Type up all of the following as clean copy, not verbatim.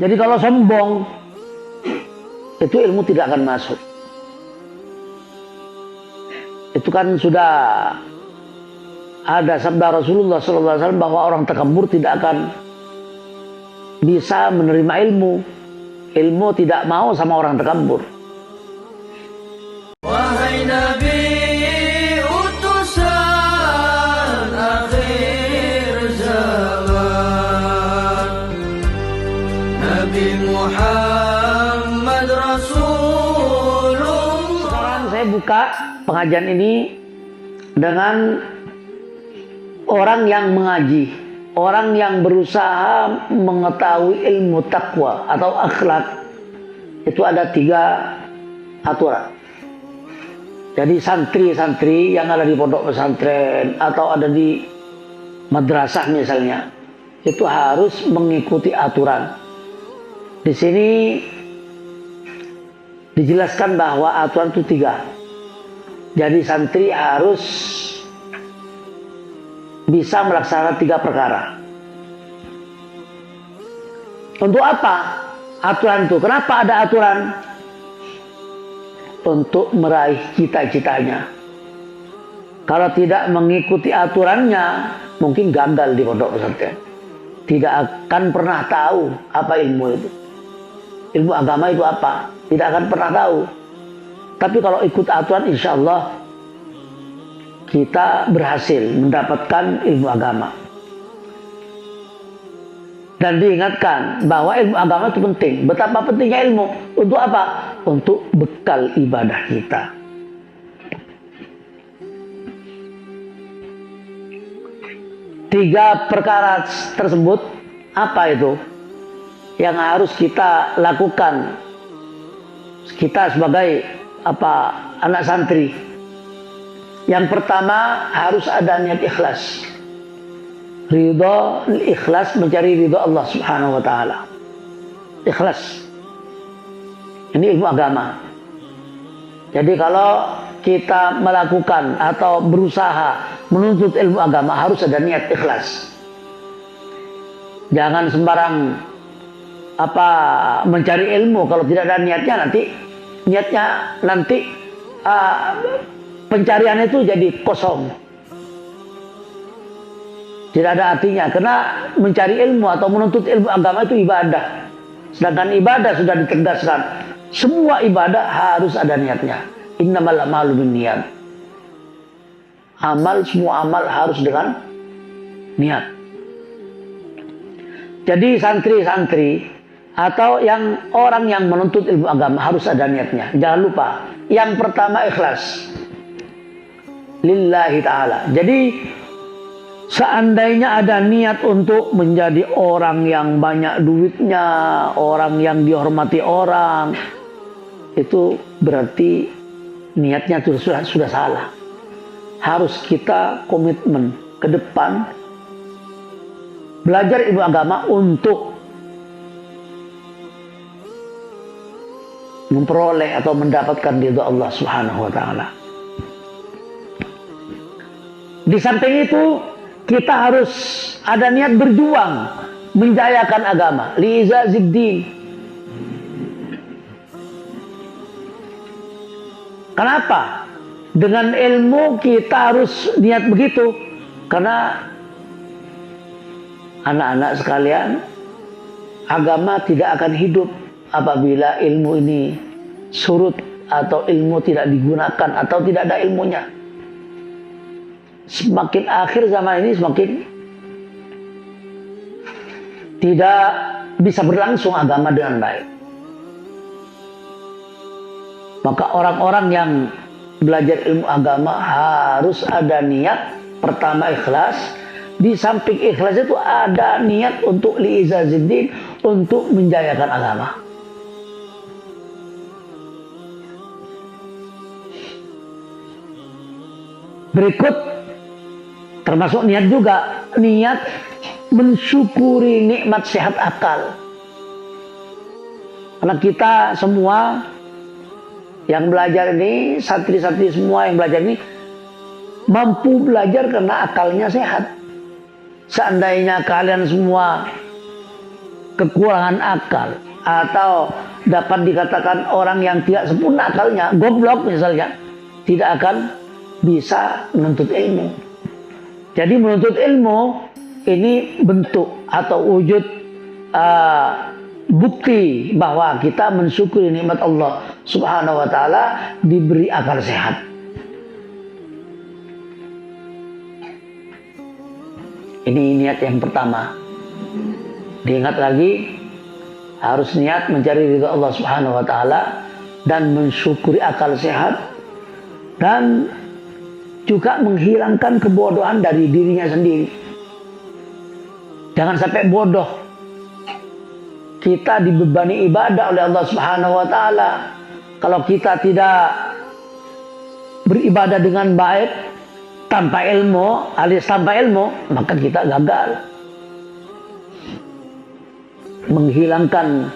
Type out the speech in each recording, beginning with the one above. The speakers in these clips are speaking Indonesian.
Jadi kalau sombong, itu ilmu tidak akan masuk. Itu kan sudah ada sabda Rasulullah SAW bahwa orang takabur tidak akan bisa menerima ilmu. Ilmu tidak mau sama orang takabur. Wahai Nabi utusan akhir zaman, Nabi Muhammad Rasulullah. Sekarang saya buka pengajian ini dengan orang yang mengaji, orang yang berusaha mengetahui ilmu takwa atau akhlak. Itu ada 3 aturan. Jadi santri-santri yang ada di pondok pesantren atau ada di madrasah misalnya, itu harus mengikuti aturan. Di sini dijelaskan bahwa aturan itu 3. Jadi santri harus bisa melaksanakan 3 perkara. Untuk apa aturan itu? Kenapa ada aturan? Untuk meraih cita-citanya. Kalau tidak mengikuti aturannya, mungkin gagal di pondok pesantren. Tidak akan pernah tahu apa ilmu itu. Ilmu agama itu apa? Tidak akan pernah tahu. Tapi kalau ikut aturan, insya Allah kita berhasil mendapatkan ilmu agama. Dan diingatkan bahwa ilmu agama itu penting. Betapa pentingnya ilmu. Untuk apa? Untuk bekal ibadah kita. Tiga perkara tersebut, apa itu? Yang harus kita lakukan. Kita sebagai anak santri. Yang pertama, harus ada niat ikhlas. Ridho, ikhlas mencari ridho Allah Subhanahu wa ta'ala. Ikhlas. Ini ilmu agama. Jadi kalau kita melakukan atau berusaha menuntut ilmu agama, harus ada niat ikhlas. Jangan sembarang mencari ilmu kalau tidak ada niatnya, nanti pencarian itu jadi kosong. Tidak ada artinya, karena mencari ilmu atau menuntut ilmu agama itu ibadah. Sedangkan ibadah sudah ditegaskan, semua ibadah harus ada niatnya. Innamal a'malu binniyat. Semua amal harus dengan niat. Jadi santri-santri atau orang yang menuntut ilmu agama harus ada niatnya. Jangan lupa, yang pertama ikhlas. Lillahi ta'ala. Jadi seandainya ada niat untuk menjadi orang yang banyak duitnya, orang yang dihormati orang, itu berarti niatnya sudah salah. Harus kita komitmen ke depan belajar ilmu agama untuk memperoleh atau mendapatkan ridho Allah Subhanahu wa ta'ala. Di samping itu, kita harus ada niat berjuang menjayakan agama, li'izaziddin. Kenapa? Dengan ilmu kita harus niat begitu, karena anak-anak sekalian, agama tidak akan hidup apabila ilmu ini surut atau ilmu tidak digunakan atau tidak ada ilmunya. Semakin akhir zaman ini semakin tidak bisa berlangsung agama dengan baik. Maka orang-orang yang belajar ilmu agama harus ada niat. Pertama ikhlas. Di samping ikhlas itu ada niat untuk li'izaziddin, untuk menjayakan agama. Berikut termasuk niat juga, niat mensyukuri nikmat sehat akal. Karena kita semua yang belajar ini, santri-santri semua yang belajar ini mampu belajar karena akalnya sehat. Seandainya kalian semua kekurangan akal, atau dapat dikatakan orang yang tidak sempurna akalnya, goblok misalnya, tidak akan bisa menuntut ilmu. Jadi menuntut ilmu ini bentuk atau wujud bukti bahwa kita mensyukuri nikmat Allah Subhanahu wa taala diberi akal sehat. Ini niat yang pertama. Diingat lagi, harus niat mencari ridha Allah Subhanahu wa taala dan mensyukuri akal sehat, dan juga menghilangkan kebodohan dari dirinya sendiri. Jangan sampai bodoh. Kita dibebani ibadah oleh Allah Subhanahu wa taala. Kalau kita tidak beribadah dengan baik tanpa ilmu, alias tanpa ilmu, maka kita gagal. Menghilangkan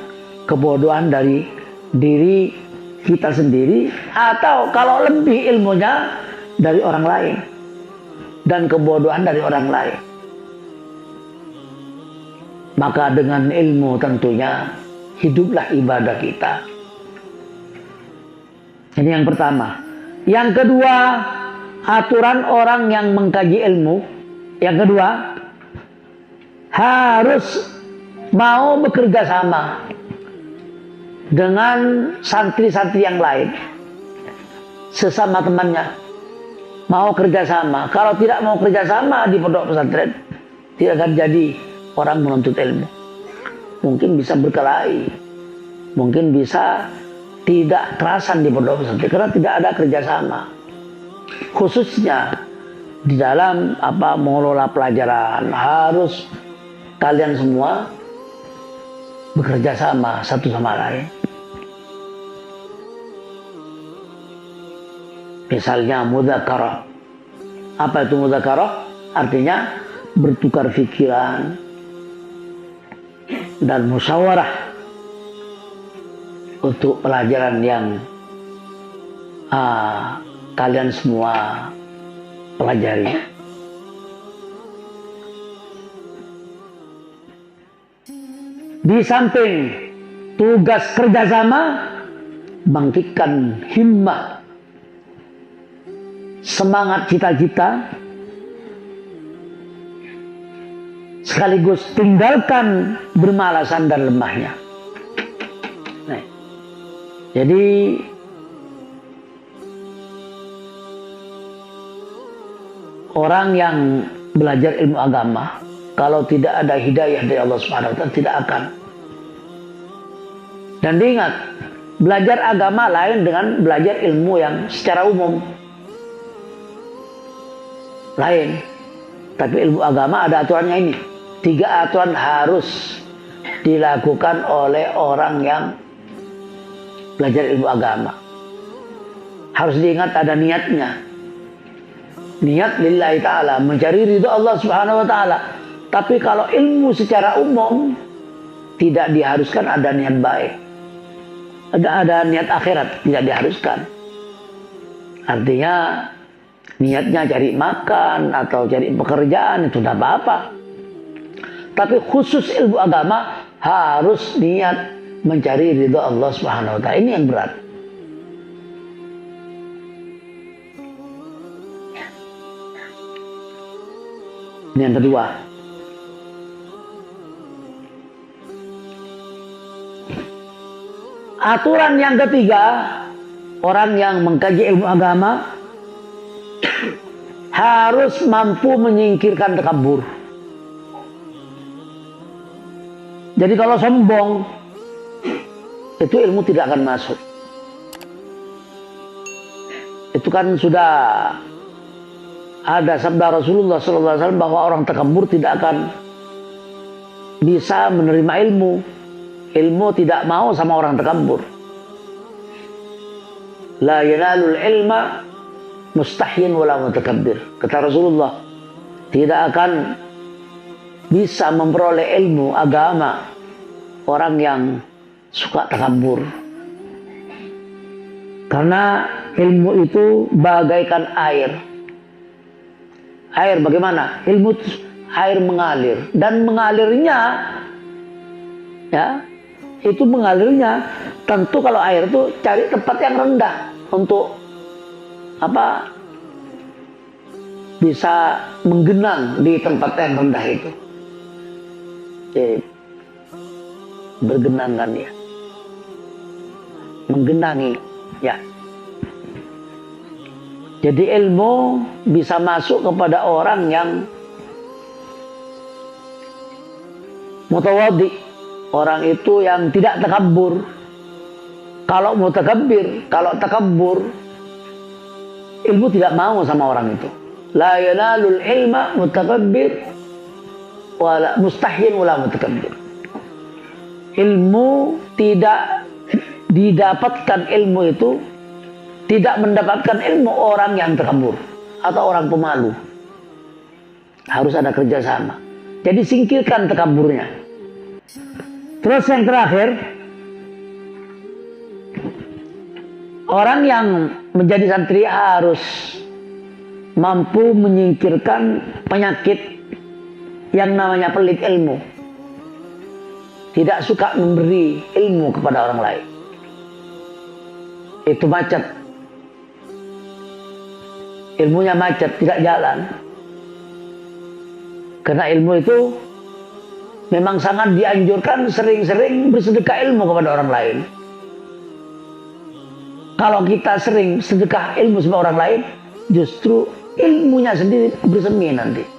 kebodohan dari diri kita sendiri, atau kalau lebih ilmunya dari orang lain dan kebodohan dari orang lain. Maka dengan ilmu tentunya hiduplah ibadah kita. Ini yang pertama. Yang kedua, aturan orang yang mengkaji ilmu. Yang kedua, harus mau bekerja sama dengan santri-santri yang lain, sesama temannya. Mau kerjasama. Kalau tidak mau kerjasama di pondok pesantren, tidak akan jadi orang menuntut ilmu. Mungkin bisa berkelahi, mungkin bisa tidak kerasan di pondok pesantren karena tidak ada kerjasama. Khususnya di dalam mengelola pelajaran, harus kalian semua bekerja sama satu sama lain. Misalnya mudzakarah. Apa itu mudzakarah? Artinya bertukar pikiran dan musyawarah untuk pelajaran yang kalian semua pelajari. Di samping tugas kerjasama, bangkitkan himmah, semangat cita-cita, sekaligus tinggalkan bermalasan dan lemahnya. Nah, jadi orang yang belajar ilmu agama, kalau tidak ada hidayah dari Allah Subhanahu wa taala, tidak akan. Dan diingat, belajar agama lain dengan belajar ilmu yang secara umum. Lain. Tapi ilmu agama ada aturannya ini. 3 aturan harus dilakukan oleh orang yang belajar ilmu agama. Harus diingat ada niatnya. Niat lillahi ta'ala, mencari ridha Allah Subhanahu wa ta'ala. Tapi kalau ilmu secara umum, tidak diharuskan ada niat baik. Ada niat akhirat, tidak diharuskan. Artinya niatnya cari makan atau cari pekerjaan, itu tidak apa-apa. Tapi khusus ilmu agama harus niat mencari ridha Allah Subhanahu wa ta'ala. Ini yang berat. Ini yang kedua. Aturan yang ketiga, orang yang mengkaji ilmu agama harus mampu menyingkirkan takabur. Jadi kalau sombong, itu ilmu tidak akan masuk. Itu kan sudah ada sabda Rasulullah SAW bahwa orang takabur tidak akan bisa menerima ilmu. Ilmu tidak mau sama orang takabur. La yanalul ilma mustahyin wala mutakabbir. Kata Rasulullah, tidak akan bisa memperoleh ilmu agama orang yang suka takabur. Karena ilmu itu bagaikan air. Air bagaimana? Ilmu air mengalir, dan mengalirnya ya, itu mengalirnya. Tentu kalau air itu cari tempat yang rendah untuk apa? Bisa menggenang di tempat yang rendah itu. Jadi, bergenang kan ya, menggenangi ya. Jadi ilmu bisa masuk kepada orang yang mutawadhi, orang itu yang tidak takabur. Kalau mutakabbir, kalau takabur, ilmu tidak mau sama orang itu. La yanalul ilma mutakabbir wala mustahyin wala mutakabbir. Ilmu tidak didapatkan, ilmu itu tidak mendapatkan ilmu orang yang takabur atau orang pemalu. Harus ada kerjasama. Jadi singkirkan takaburnya. Terus yang terakhir, orang yang menjadi santri harus mampu menyingkirkan penyakit yang namanya pelit ilmu. Tidak suka memberi ilmu kepada orang lain. Itu macet. Ilmunya macet, tidak jalan. Karena ilmu itu memang sangat dianjurkan sering-sering bersedekah ilmu kepada orang lain. Kalau kita sering sedekah ilmu sama orang lain, justru ilmunya sendiri bersemi nanti.